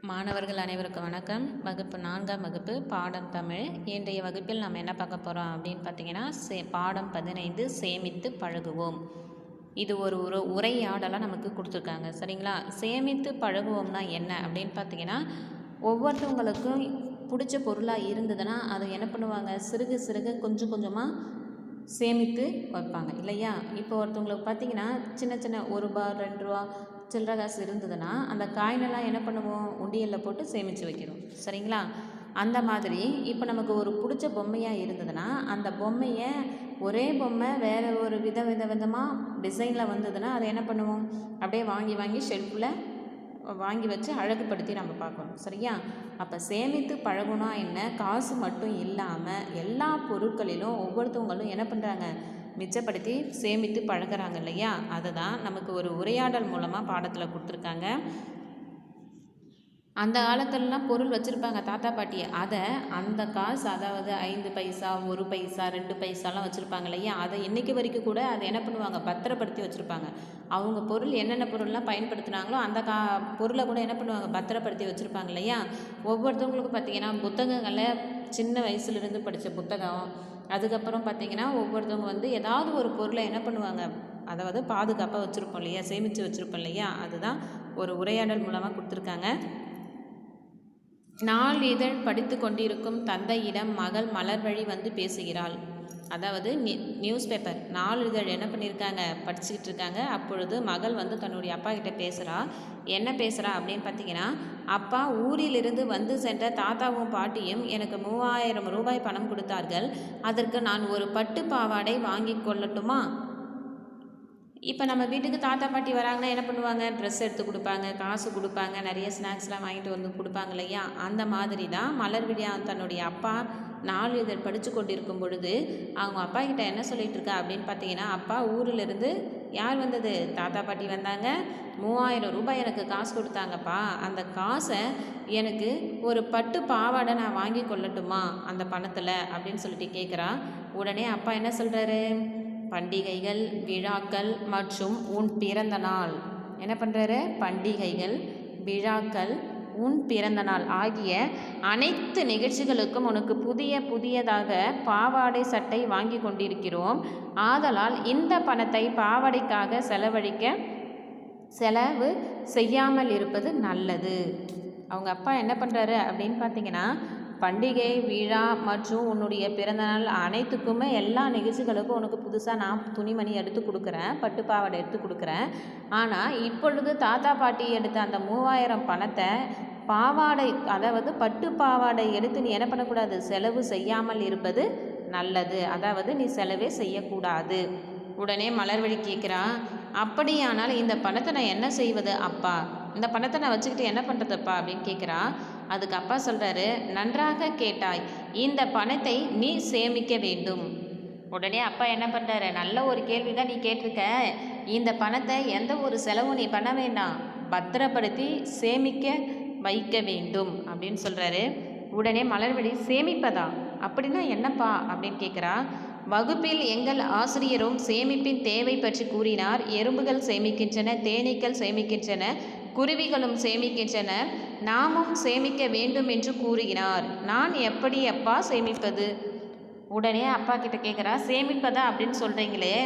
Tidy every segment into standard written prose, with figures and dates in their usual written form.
மாணவர்கள் அனைவருக்கும் வணக்கம். வகுப்பு 4ஆம் வகுப்பு பாடம் தமிழ். இன்றைய வகுப்பில் நம்ம என்ன பார்க்க போகிறோம் அப்படின்னு பார்த்தீங்கன்னா, பாடம் 15 சேமித்து பழகுவோம். இது ஒரு உரையாடலாக நமக்கு கொடுத்துருக்காங்க. சரிங்களா? சேமித்து பழகுவோம்னா என்ன அப்படின்னு பார்த்தீங்கன்னா, ஒவ்வொருத்தவங்களுக்கும் பிடிச்ச பொருளாக இருந்ததுன்னா அதை என்ன பண்ணுவாங்க, சிறுக சிறுக கொஞ்சம் கொஞ்சமாக சேமித்து வைப்பாங்க இல்லையா? இப்போ ஒருத்தவங்களுக்கு பார்த்தீங்கன்னா, சின்ன சின்ன ₹1 ₹2 சில்லற காசு இருந்ததுன்னா அந்த காயினெல்லாம் என்ன பண்ணுவோம், உண்டியலில் போட்டு சேமித்து வைக்கிறோம். சரிங்களா? அந்த மாதிரி இப்போ நமக்கு ஒரு பிடிச்ச பொம்மையாக இருந்ததுன்னா அந்த பொம்மையை ஒரே பொம்மை வேறு ஒரு விதமாக டிசைனில் வந்ததுன்னா அதை என்ன பண்ணுவோம், அப்படியே வாங்கி ஷெல்ஃபில் வாங்கி வச்சு அழகுபடுத்தி நம்ம பார்க்கணும். சரியா? அப்போ சேமித்து பழகுனா என்ன, காசு மட்டும் இல்லாமல் எல்லா பொருட்களிலும் ஒவ்வொருத்தவங்களும் என்ன பண்ணுறாங்க, மிச்சப்படுத்தி சேமித்து பழகிறாங்க இல்லையா? அதை தான் நமக்கு ஒரு உரையாடல் மூலமாக பாடத்தில் கொடுத்துருக்காங்க. அந்த காலத்துலலாம் பொருள் வச்சுருப்பாங்க தாத்தா பாட்டி, அதை அந்த காசு, அதாவது 5 பைசா 1 பைசா 2 பைசாலாம் வச்சுருப்பாங்க இல்லையா? அதை இன்றைக்கி வரைக்கும் கூட அதை என்ன பண்ணுவாங்க, பத்திரப்படுத்தி வச்சுருப்பாங்க. அவங்க பொருள் என்னென்ன பொருள்லாம் பயன்படுத்தினாங்களோ அந்த பொருளை கூட என்ன பண்ணுவாங்க, பத்திரப்படுத்தி வச்சுருப்பாங்க இல்லையா? ஒவ்வொருத்தவங்களுக்கும் பார்த்திங்கன்னா புத்தகங்களில் சின்ன வயசுலேருந்து படித்த புத்தகம், அதுக்கப்புறம் பார்த்திங்கன்னா ஒவ்வொருத்தவங்க வந்து ஏதாவது ஒரு பொருளை என்ன பண்ணுவாங்க, அதாவது பாதுகாப்பாக வச்சுருப்போம் இல்லையா, சேமித்து வச்சுருப்போம் இல்லையா? அதுதான் ஒரு உரையாடல் மூலமாக கொடுத்துருக்காங்க. நாளிதழ் படித்து கொண்டிருக்கும் தந்தையிடம் மகள் மலர் வழி வந்து பேசுகிறாள். அதாவது நியூஸ் பேப்பர் நாளிதழ் என்ன பண்ணியிருக்காங்க, படிச்சுக்கிட்டு இருக்காங்க. அப்பொழுது மகள் வந்து தன்னுடைய அப்பா கிட்ட பேசுகிறா. என்ன பேசுகிறா அப்படின்னு பார்த்தீங்கன்னா, அப்பா, ஊரிலிருந்து வந்து சென்ற தாத்தாவும் பாட்டியும் எனக்கு 3000 ரூபாய் பணம் கொடுத்தார்கள். அதற்கு நான் ஒரு பட்டு பாவாடை வாங்கி கொள்ளட்டுமா? இப்போ நம்ம வீட்டுக்கு தாத்தா பாட்டி வராங்கன்னா என்ன பண்ணுவாங்க, ட்ரெஸ் எடுத்து கொடுப்பாங்க, காசு கொடுப்பாங்க, நிறைய ஸ்நாக்ஸ்லாம் வாங்கிட்டு வந்து கொடுப்பாங்க இல்லையா? அந்த மாதிரி தான் மலர்விழியா தன்னுடைய அப்பா நாளிதழ் படித்து கொண்டிருக்கும் பொழுது அவங்க அப்பா கிட்ட என்ன சொல்லிகிட்டு இருக்கா அப்படின்னு பார்த்தீங்கன்னா, அப்பா, ஊரிலிருந்து யார் வந்தது, தாத்தா பாட்டி வந்தாங்க, 3000 ரூபாய் எனக்கு காசு கொடுத்தாங்கப்பா. அந்த காசை எனக்கு ஒரு பட்டு பாவாடை நான் வாங்கி கொள்ளட்டுமா அந்த பணத்தில் அப்படின்னு சொல்லிட்டு கேட்குறா. உடனே அப்பா என்ன சொல்கிறாரு, பண்டிகைகள், விழாக்கள் மற்றும் உன் பிறந்த நாள் என்ன பண்ணுறாரு, பண்டிகைகள், விழாக்கள், உன் பிறந்த நாள் ஆகிய அனைத்து நிகழ்ச்சிகளுக்கும் உனக்கு புதியதாக பாவாடை சட்டை வாங்கி கொண்டிருக்கிறோம். ஆதலால் இந்த பணத்தை பாவாடைக்காக செலவு செய்யாமல் இருப்பது நல்லது. அவங்க அப்பா என்ன பண்ணுறாரு அப்படின்னு பார்த்தீங்கன்னா, பண்டிகை, விழா மற்றும் உன்னுடைய பிறந்தநாள் அனைத்துக்குமே எல்லா நிகழ்ச்சிகளுக்கும் உனக்கு புதுசாக நான் துணிமணி எடுத்து கொடுக்குறேன், பட்டு பாவாடை எடுத்து கொடுக்குறேன். ஆனால் இப்பொழுது தாத்தா பாட்டி எடுத்த அந்த 3000 பணத்தை பாவாடை, அதாவது பட்டு பாவாடை எடுத்து நீ என்ன பண்ணக்கூடாது, செலவு செய்யாமல் இருப்பது நல்லது. அதாவது நீ செலவே செய்யக்கூடாது. உடனே மலர்வழி கேட்குறா, அப்படியானால் இந்த பணத்தை நான் என்ன செய்வது அப்பா, இந்த பணத்தை நான் வச்சுக்கிட்டு என்ன பண்ணுறதுப்பா அப்படின்னு கேட்குறா. அதுக்கு அப்பா சொல்கிறாரு, நன்றாக கேட்டாய், இந்த பணத்தை நீ சேமிக்க வேண்டும். உடனே அப்பா என்ன பண்ணுறாரு, நல்ல ஒரு கேள்வி தான் நீ கேட்டிருக்க, இந்த பணத்தை எந்த ஒரு செலவும் நீ பண்ண வேண்டாம், பத்திரப்படுத்தி சேமிக்க வைக்க வேண்டும் அப்படின்னு சொல்கிறாரு. உடனே மலர்விழி, சேமிப்பதா, அப்படின்னா என்னப்பா அப்படின்னு கேட்குறா. வகுப்பில் எங்கள் ஆசிரியரும் சேமிப்பின் தேவை பற்றி கூறினார். எறும்புகள் சேமிக்கின்றன, தேனீக்கள் சேமிக்கின்றன, குருவிகளும் சேமிக்கின்றன, நாமும் சேமிக்க வேண்டும் என்று கூறுகிறார். நான் எப்படி அப்பா சேமிப்பது? உடனே அப்பா கிட்ட கேட்குறா, சேமிப்பதா அப்படின்னு சொல்கிறீங்களே,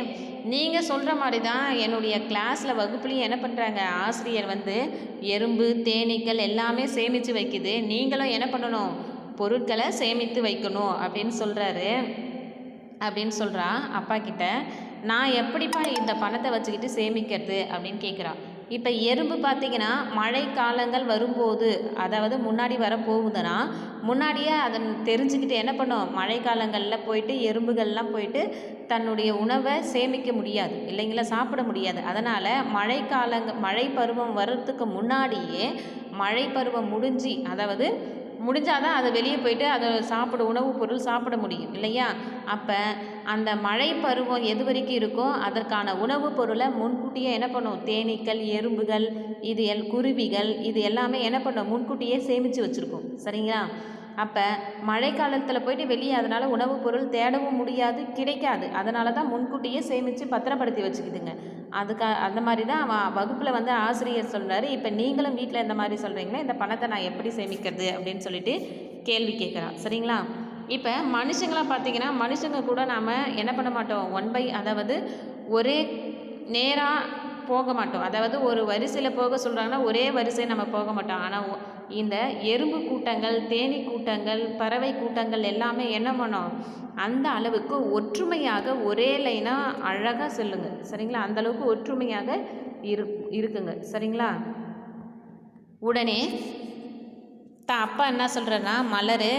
நீங்கள் சொல்கிற மாதிரி தான் என்னுடைய கிளாஸில் வகுப்புலேயும் என்ன பண்ணுறாங்க, ஆசிரியர் வந்து எறும்பு, தேனீக்கள் எல்லாமே சேமித்து வைக்குது, நீங்களும் என்ன பண்ணணும், பொருட்களை சேமித்து வைக்கணும் அப்படின்னு சொல்கிறா அப்பா கிட்ட. நான் எப்படிப்பா இந்த பணத்தை வச்சுக்கிட்டு சேமிக்கிறது அப்படின்னு கேட்குறா. இப்போ எறும்பு பார்த்திங்கன்னா மழை காலங்கள் வரும்போது, அதாவது முன்னாடி வரப்போகுதுன்னா முன்னாடியே அதை தெரிஞ்சுக்கிட்டு என்ன பண்ணும், மழை காலங்களில் போயிட்டு எறும்புகள்லாம் போயிட்டு தன்னுடைய உணவை சேமிக்க முடியாது இல்லைங்களா, சாப்பிட முடியாது. அதனால் மழை பருவம் வர்றதுக்கு முன்னாடியே மழை பருவம் முடிஞ்சால் தான் அதை வெளியே போயிட்டு அதை உணவுப் பொருள் சாப்பிட முடியும் இல்லையா? அப்போ அந்த மழை பருவம் எது வரைக்கும் இருக்கோ அதற்கான உணவுப் பொருளை முன்கூட்டியே என்ன பண்ணும், தேனீக்கள், எறும்புகள், குருவிகள் இது எல்லாமே என்ன பண்ணும், முன்கூட்டியே சேமித்து வச்சுருக்கோம். சரிங்களா? அப்போ மழை காலத்தில் போயிட்டு வெளியே அதனால் உணவுப் பொருள் தேடவும் முடியாது, கிடைக்காது. அதனால தான் முன்கூட்டியே சேமித்து பத்திரப்படுத்தி வச்சுக்கிதுங்க. அந்த மாதிரி தான் வகுப்பில் வந்து ஆசிரியர் சொல்கிறாரு, இப்போ நீங்களும் வீட்டில் இந்த மாதிரி சொல்கிறீங்களே, இந்த பணத்தை நான் எப்படி சேமிக்கிறது அப்படின்னு சொல்லிட்டு கேள்வி கேட்குறான். சரிங்களா? இப்போ மனுஷங்களாக பார்த்தீங்கன்னா, மனுஷங்க கூட நாம் என்ன பண்ண மாட்டோம், அதாவது ஒரே நேராக போக மாட்டோம். அதாவது ஒரு வரிசையில் போக சொல்கிறாங்கன்னா ஒரே வரிசை நம்ம போக மாட்டோம். ஆனால் இந்த எறும்பு கூட்டங்கள், தேனீ கூட்டங்கள், பறவை கூட்டங்கள் எல்லாமே என்ன பண்ணோம், அந்த அளவுக்கு ஒற்றுமையாக ஒரே லைனாக அழகாக செல்லுங்க. சரிங்களா? அந்த அளவுக்கு ஒற்றுமையாக இருக்குங்க. சரிங்களா? உடனே அப்பா என்ன சொல்கிறேன்னா, மலர்,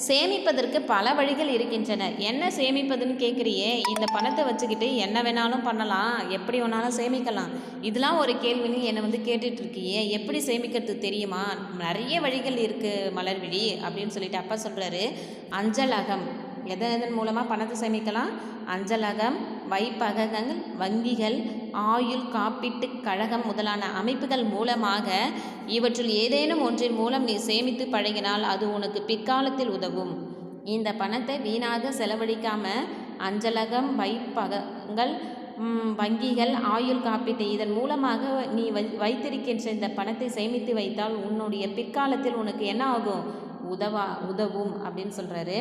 சேமிப்பதற்கு பல வழிகள் இருக்கின்றன. என்ன சேமிப்பதுன்னு கேட்குறியே, இந்த பணத்தை வச்சுக்கிட்டு என்ன வேணாலும் பண்ணலாம், எப்படி வேணாலும் சேமிக்கலாம். இதெல்லாம் ஒரு கேள்வின்னு என்னை வந்து கேட்டுட்ருக்கியே, எப்படி சேமிக்கிறது தெரியுமா? நிறைய வழிகள் இருக்குது மலர்விழி அப்படின்னு சொல்லிட்டு அப்பா சொல்கிறாரு. அஞ்சலகம், எதன் மூலமாக பணத்தை சேமிக்கலாம்? அஞ்சலகம், வைப்பகங்கள், வங்கிகள், ஆயுள் காப்பீட்டு கழகம் முதலான அமைப்புகள் மூலமாக இவற்றில் ஏதேனும் ஒன்றின் மூலம் நீ சேமித்து பழகினால் அது உனக்கு பிற்காலத்தில் உதவும். இந்த பணத்தை வீணாக செலவழிக்காமல் அஞ்சலகம், வைப்பகங்கள், வங்கிகள், ஆயுள் காப்பீட்டு இதன் மூலமாக நீ வைத்திருக்கின்ற இந்த பணத்தை சேமித்து வைத்தால் உன்னுடைய பிற்காலத்தில் உனக்கு என்ன ஆகும், உதவும் அப்படின்னு சொல்கிறாரு.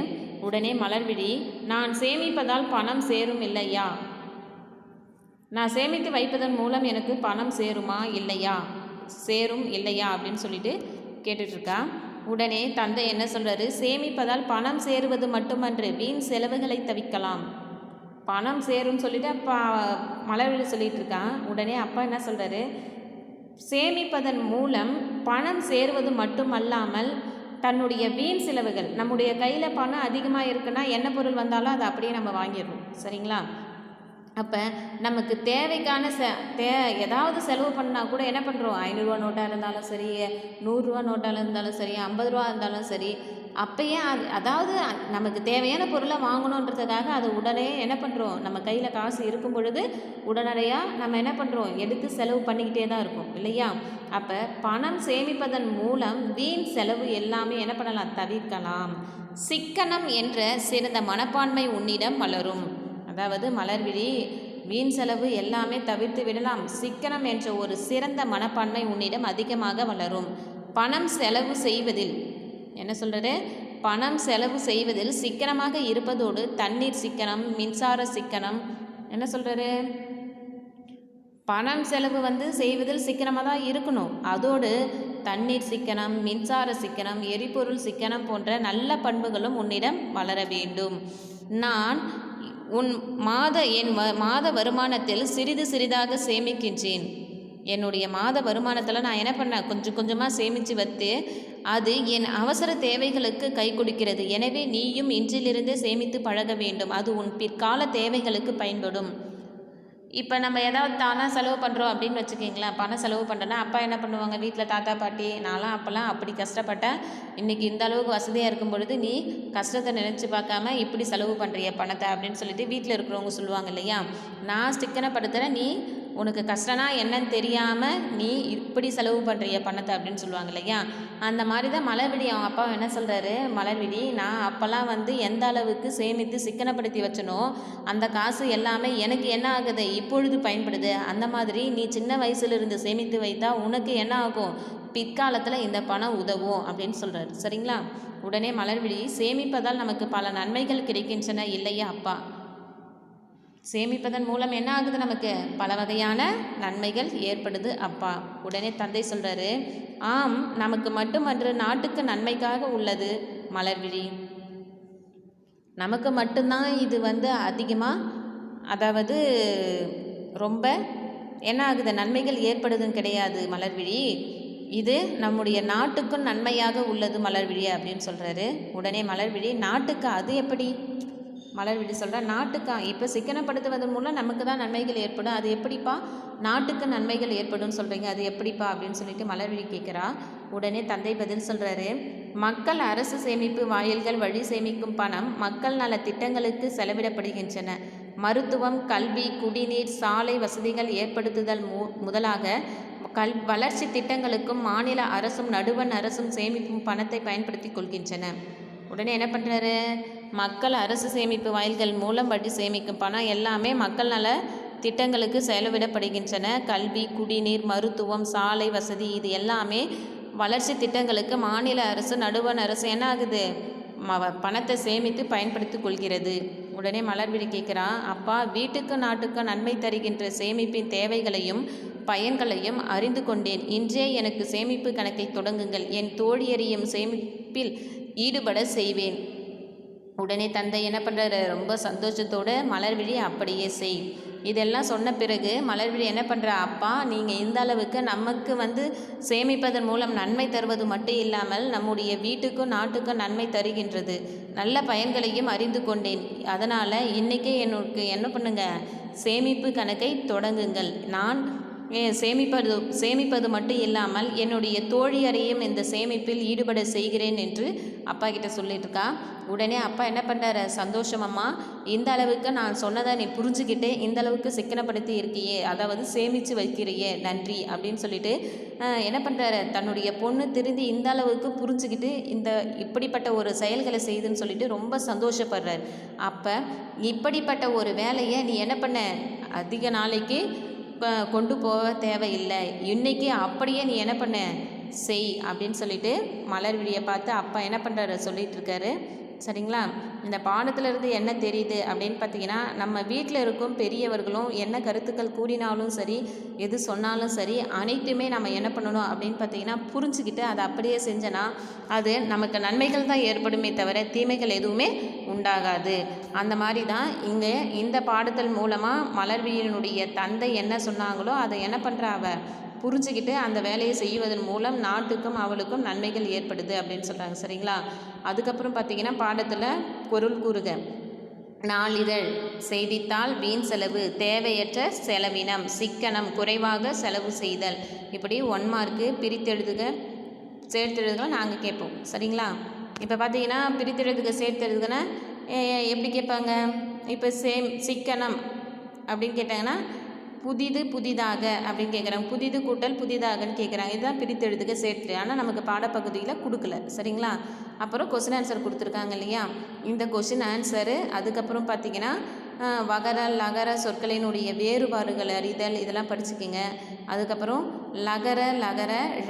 உடனே மலர்விழி, நான் சேமிப்பதால் பணம் சேரும் இல்லையா? நான் சேமித்து வைப்பதன் மூலம் எனக்கு பணம் சேருமா இல்லையா, சேரும் இல்லையா அப்படின்னு சொல்லிட்டு கேட்டுட்ருக்கா. உடனே தந்தை என்ன சொல்கிறாரு, சேமிப்பதால் பணம் சேருவது மட்டுமன்று வீண் செலவுகளை தவிர்க்கலாம். பணம் சேரும்னு சொல்லிட்டு அப்பா மலர்விழி சொல்லிட்டு இருக்கான். உடனே அப்பா என்ன சொல்கிறாரு, சேமிப்பதன் மூலம் பணம் சேருவது மட்டுமல்லாமல் தன்னுடைய வீண் செலவுகள், நம்முடைய கையில் பணம் அதிகமாக இருக்குன்னா என்ன பொருள் வந்தாலும் அதை அப்படியே நம்ம வாங்கிடணும். சரிங்களா? அப்போ நமக்கு தேவைக்கான ஏதாவது செலவு பண்ணால் கூட என்ன பண்ணுறோம், 500 நோட்டாக இருந்தாலும் சரி, 100 நோட்டாக இருந்தாலும் சரி, 50 இருந்தாலும் சரி, அப்போயே அதாவது நமக்கு தேவையான பொருளை வாங்கணுன்றதுக்காக அதை உடனே என்ன பண்ணுறோம், நம்ம கையில் காசு இருக்கும் பொழுது உடனடியாக நம்ம என்ன பண்ணுறோம், எடுத்து செலவு பண்ணிக்கிட்டே தான் இருக்கும் இல்லையா? அப்போ பணம் சேமிப்பதன் மூலம் வீண் செலவு எல்லாமே என்ன பண்ணலாம், தவிர்க்கலாம். சிக்கனம் என்ற சிறந்த மனப்பான்மை உன்னிடம் வளரும். அதாவது மலர்விழி, வீண் செலவு எல்லாமே தவிர்த்து விடலாம். சிக்கனம் என்ற ஒரு சிறந்த மனப்பான்மை உன்னிடம் அதிகமாக வளரும். பணம் செலவு செய்வதில் என்ன சொல்கிறது, பணம் செலவு செய்வதில் சிக்கனமாக இருப்பதோடு தண்ணீர் சிக்கனம், மின்சார சிக்கனம், என்ன சொல்கிறாரு, பணம் செலவு செய்வதில் சிக்கனமாக தான் இருக்கணும். அதோடு தண்ணீர் சிக்கனம், மின்சார சிக்கனம், எரிபொருள் சிக்கனம் போன்ற நல்ல பண்புகளும் உன்னிடம் வளர வேண்டும். நான் என் மாத வருமானத்தில் சிறிது சிறிதாக சேமிக்கின்றேன். என்னுடைய மாத வருமானத்தில் நான் என்ன பண்ணேன், கொஞ்சம் கொஞ்சமாக சேமித்து வைத்து அது என் அவசர தேவைகளுக்கு கை கொடுக்கிறது. எனவே நீயும் இன்றிலிருந்தே சேமித்து பழக வேண்டும். அது உன் பிற்கால தேவைகளுக்கு பயன்படும். இப்போ நம்ம ஏதாவது தானாக செலவு பண்ணுறோம் அப்படின்னு வச்சுக்கிங்களேன், பணம் செலவு பண்ணுறோன்னா அப்பா என்ன பண்ணுவாங்க, வீட்டில் தாத்தா பாட்டி, நான்லாம் அப்போல்லாம் அப்படி கஷ்டப்பட்டேன், இன்றைக்கி இந்த அளவுக்கு வசதியாக இருக்கும் பொழுது நீ கஷ்டத்தை நினச்சி பார்க்காம இப்படி செலவு பண்ணுறிய பணத்தை அப்படின்னு சொல்லிட்டு வீட்டில் இருக்கிறவங்க சொல்லுவாங்க இல்லையா. நான் சிக்கனப்படுத்துகிறேன், நீ உனக்கு கஷ்டம்னா என்னன்னு தெரியாமல் நீ இப்படி செலவு பண்ணுறிய பணத்தை அப்படின்னு சொல்லுவாங்க இல்லையா. அந்த மாதிரி தான் மலர்விழி அவங்க அப்பா என்ன சொல்கிறாரு, மலர்விழி, நான் அப்போல்லாம் எந்த அளவுக்கு சேமித்து சிக்கனப்படுத்தி வச்சனோ அந்த காசு எல்லாமே எனக்கு என்ன ஆகுது, இப்பொழுது பயன்படுது. அந்த மாதிரி நீ சின்ன வயசுலேருந்து சேமித்து வைத்தா உனக்கு என்ன ஆகும், பிற்காலத்தில் இந்த பணம் உதவும் அப்படின்னு சொல்கிறாரு. சரிங்களா? உடனே மலர்விழி, சேமிப்பதால் நமக்கு பல நன்மைகள் கிடைக்கின்றன இல்லையா அப்பா? சேமிப்பதன் மூலம் என்ன ஆகுது, நமக்கு பல வகையான நன்மைகள் ஏற்படுது அப்பா. உடனே தந்தை சொல்கிறாரு, ஆம், நமக்கு மட்டுமன்று நாட்டுக்கு நன்மைக்காக உள்ளது மலர்விழி. நமக்கு மட்டும்தான் இது அதிகமாக, அதாவது ரொம்ப என்ன ஆகுது, நன்மைகள் ஏற்படுதுன்னு கிடையாது மலர்விழி. இது நம்முடைய நாட்டுக்கும் நன்மையாக உள்ளது மலர்விழி அப்படின்னு சொல்கிறாரு. உடனே மலர்விழி, நாட்டுக்கு அது எப்படி? மலர்விழி சொல்கிறா, நாட்டுக்கா, இப்போ சிக்கனப்படுத்துவதன் மூலம் நமக்கு தான் நன்மைகள் ஏற்படும், அது எப்படிப்பா நாட்டுக்கு நன்மைகள் ஏற்படும்னு சொல்கிறீங்க, அது எப்படிப்பா அப்படின்னு சொல்லிட்டு மலர்விழி கேட்குறா. உடனே தந்தை பதில் சொல்கிறாரு, மக்கள் அரசு சேமிப்பு வாயில்கள் வழி சேமிக்கும் பணம் மக்கள் நல திட்டங்களுக்கு செலவிடப்படுகின்றன. மருத்துவம், கல்வி, குடிநீர், சாலை வசதிகள் ஏற்படுத்துதல் முதலாக வளர்ச்சி திட்டங்களுக்கும் மாநில அரசும் நடுவண் அரசும் சேமிப்பும் பணத்தை பயன்படுத்தி கொள்கின்றன. உடனே என்ன பண்ணுறாரு, மக்கள் அரசு சேமிப்பு வாயில்கள் மூலம் வட்டி சேமிக்கும் பணம் எல்லாமே மக்கள் நல திட்டங்களுக்கு செலவிடப்படுகின்றன. கல்வி, குடிநீர், மருத்துவம், சாலை வசதி இது எல்லாமே வளர்ச்சி திட்டங்களுக்கு மாநில அரசு நடுவண் அரசு என்ன ஆகுது, பணத்தை சேமித்து பயன்படுத்தி கொள்கிறது. உடனே மலர்விழி கேட்குறா, அப்பா வீட்டுக்கு நாட்டுக்கு நன்மை தருகின்ற சேமிப்பின் தேவைகளையும் பயன்களையும் அறிந்து கொண்டேன். இன்றே எனக்கு சேமிப்பு கணக்கை தொடங்குங்கள். என் தோழியரையும் சேமிப்பில் ஈடுபட செய்வேன். உடனே தந்தை என்ன பண்ணுறாரு, ரொம்ப சந்தோஷத்தோடு மலர்விழி அப்படியே செய். இதெல்லாம் சொன்ன பிறகு மலர்விழி என்ன பண்ணுறா, அப்பா நீங்கள் இந்த அளவுக்கு நமக்கு சேமிப்பதன் மூலம் நன்மை தருவது மட்டும் இல்லாமல் நம்முடைய வீட்டுக்கும் நாட்டுக்கும் நன்மை தருகின்றது. நல்ல பயன்களையும் அறிந்து கொண்டேன். அதனால் இன்றைக்கே எனக்கு என்ன பண்ணுங்க, சேமிப்பு கணக்கை தொடங்குங்கள். நான் சேமிப்பது மட்டும் இல்லாமல் என்னுடைய தோழியரையும் இந்த சேமிப்பில் ஈடுபட செய்கிறேன் என்று அப்பா கிட்ட சொல்லிட்டு இருக்கா. உடனே அப்பா என்ன பண்ணுறாரு, சந்தோஷமம்மா, இந்த அளவுக்கு நான் சொன்னதை நீ புரிஞ்சுக்கிட்டு இந்த அளவுக்கு சிக்கனப்படுத்தி இருக்கியே, அதாவது சேமித்து வைக்கிறையே, நன்றி அப்படின்னு சொல்லிட்டு என்ன பண்ணுறாரு, தன்னுடைய பொண்ணு திருந்தி இந்த அளவுக்கு புரிஞ்சுக்கிட்டு இப்படிப்பட்ட ஒரு செயல்களை செய்துன்னு சொல்லிட்டு ரொம்ப சந்தோஷப்படுறார். அப்போ இப்படிப்பட்ட ஒரு வேலையை நீ என்ன பண்ண, அதிக நாளைக்கு கொண்டு போக தேவையில்லை, இன்றைக்கி அப்படியே நீ என்ன பண்ண செய் அப்படின்னு சொல்லிட்டு மலர்விழியை பார்த்து அப்பா என்ன பண்ணுறாரு சொல்லிகிட்டு இருக்காரு. சரிங்களா, இந்த பாடத்திலிருந்து என்ன தெரியுது அப்படின்னு பார்த்தீங்கன்னா, நம்ம வீட்டில் இருக்கும் பெரியவர்களும் என்ன கருத்துக்கள் கூறினாலும் சரி, எது சொன்னாலும் சரி, அனைத்துமே நம்ம என்ன பண்ணணும் அப்படின்னு பார்த்தீங்கன்னா புரிஞ்சுக்கிட்டு அதை அப்படியே செஞ்சனா அது நமக்கு நன்மைகள் தான் ஏற்படுமே தவிர தீமைகள் எதுவுமே உண்டாகாது. அந்த மாதிரி தான் இங்கே இந்த பாடத்தின் மூலமாக மலர்விழியினுடைய தந்தை என்ன சொன்னாங்களோ அதை என்ன பண்ணுறா, அவ புரிஞ்சுக்கிட்டு அந்த வேலையை செய்வதன் மூலம் நாட்டுக்கும் அவளுக்கும் நன்மைகள் ஏற்படுது அப்படின்னு சொல்கிறாங்க. சரிங்களா, அதுக்கப்புறம் பார்த்திங்கன்னா பாடத்தில் பொருள் கூறுக. நாளிதழ், செய்தித்தாள், வீண் செலவு, தேவையற்ற செலவினம், சிக்கனம், குறைவாக செலவு செய்தல், இப்படி 1 மார்க்கு பிரித்தெழுதுக சேர்த்தெழுதுக நாங்கள் கேட்போம். சரிங்களா, இப்போ பார்த்தீங்கன்னா பிரித்தெழுதுக சேர்த்தெழுதுகன்னா எப்படி கேட்பாங்க, இப்போ சிக்கனம் அப்படின்னு கேட்டாங்கன்னா புதிதாக அப்படின்னு கேட்குறாங்க, புதிது கூட்டல் புதிதாகன்னு கேட்குறாங்க. இதுதான் பிரித்தெழுதுக சேர்த்து. ஆனால் நமக்கு பாடப்பகுதியில் கொடுக்கல. சரிங்களா, அப்புறம் கொஸ்டின் ஆன்சர் கொடுத்துருக்காங்க இல்லையா, இந்த கொஸ்டின் ஆன்சரு. அதுக்கப்புறம் பார்த்திங்கன்னா வகர லகர சொற்களினுடைய வேறுபாடுகள் அறிதல், இதெல்லாம் படிச்சுக்கிங்க. அதுக்கப்புறம் லகர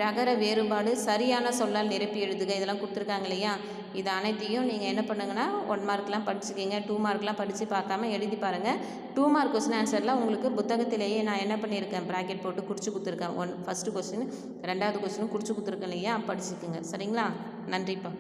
ழகர வேறுபாடு சரியான சொல்லால் நிரப்பி எழுதுக, இதெல்லாம் கொடுத்துருக்காங்க இல்லையா. இது அனைத்தையும் நீங்கள் என்ன பண்ணுங்கன்னா 1 மார்க்லாம் படிச்சுக்கிங்க. 2 மார்க்லாம் படித்து பார்க்காம எழுதி பாருங்கள். 2 மார்க் கொஸ்டின் ஆன்சரில் உங்களுக்கு புத்தகத்திலேயே நான் என்ன பண்ணியிருக்கேன், ப்ராக்கெட் போட்டு குறித்து கொடுத்துருக்கேன். ஃபஸ்ட்டு கொஸ்டின் 2வது கொஸ்டின் குறித்து கொடுத்துருக்கேன் இல்லையா, படிச்சுக்குங்க. சரிங்களா, நன்றிப்பா.